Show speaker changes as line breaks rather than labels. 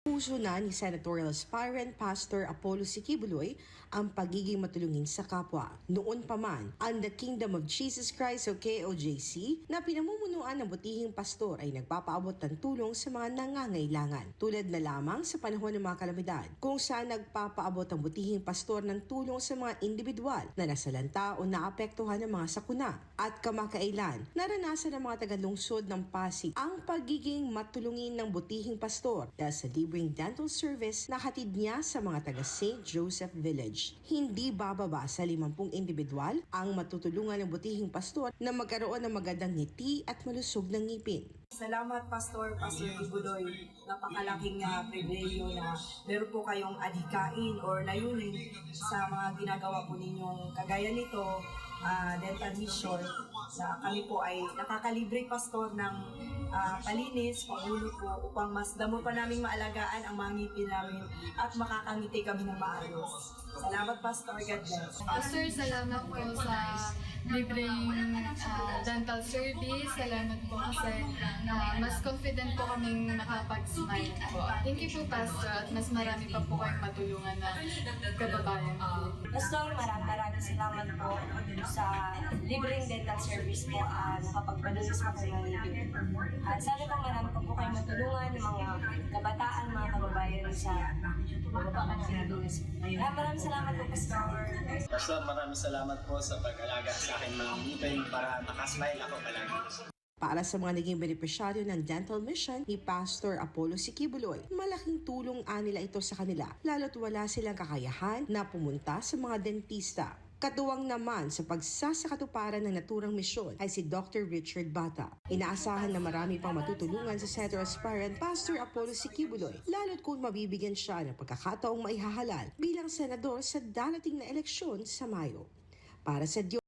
Puso na ni senatorial aspirant Pastor Apollo Siquibuloy ang pagiging matulungin sa kapwa. Noon pa man, ang The Kingdom of Jesus Christ o KOJC na pinamumunuan ng butihing pastor ay nagpapaabot ng tulong sa mga nangangailangan. Tulad na lamang sa panahon ng mga kalamidad, kung saan nagpapaabot ang butihing pastor ng tulong sa mga individual na nasalanta o naapektuhan ng mga sakuna. At kamakailan, naranasan ng mga tagalungsod ng Pasig ang pagiging matulungin ng butihing pastor dahil sa libreng dental service na hatid niya sa mga taga St. Joseph Village. Hindi bababa sa 50 individual ang matutulungan ng butihing pastor na magkaroon ng magandang ngiti at malusog ng ngipin.
Salamat Pastor Kibuloy. Napakalaking pribilehyo na meron po kayong adhikain or layunin sa mga ginagawa po ninyong kagaya nito, dental mission, na kami po ay nakakalibre pastor ng palinis, pangulo po upang mas damo pa naming maalagaan ang mga ngipin namin at makakangiti kami ng maayos. Salamat Pastor, God bless.
Pastor, salamat po sa libreng dental service. Salamat po kasi mas confident po kaming makapag-smile po. Thank you po Pastor at mas marami pa po kayong matulungan na kababayan po.
Pastor, maraming salamat po sa libreng dental service po nakapagpalulis po kayo ng ngipin. At sana po marami pa po kayong matulungan ng mga kabataan, mga kababayan sa kababayan ng Pilipinas. Maraming salamat po, Pastor.
Pastor, maraming salamat po sa pag-alaga sa akin mga ngipin para makasmile ako palagi.
Para sa mga naging benepisyaryo ng dental mission ni Pastor Apollo Siquibuloy, malaking tulong nila ito sa kanila, lalo't wala silang kakayahan na pumunta sa mga dentista. Katuwang naman sa pagsasakatuparan ng naturang misyon ay si Dr. Richard Bata. Inaasahan na marami pang matutulungan sa senatorial aspirant Pastor Apollo Siquibuloy, lalo't kung mabibigyan siya ng pagkakataong maihahalal bilang senador sa darating na eleksyon sa Mayo. Para sa Diyos.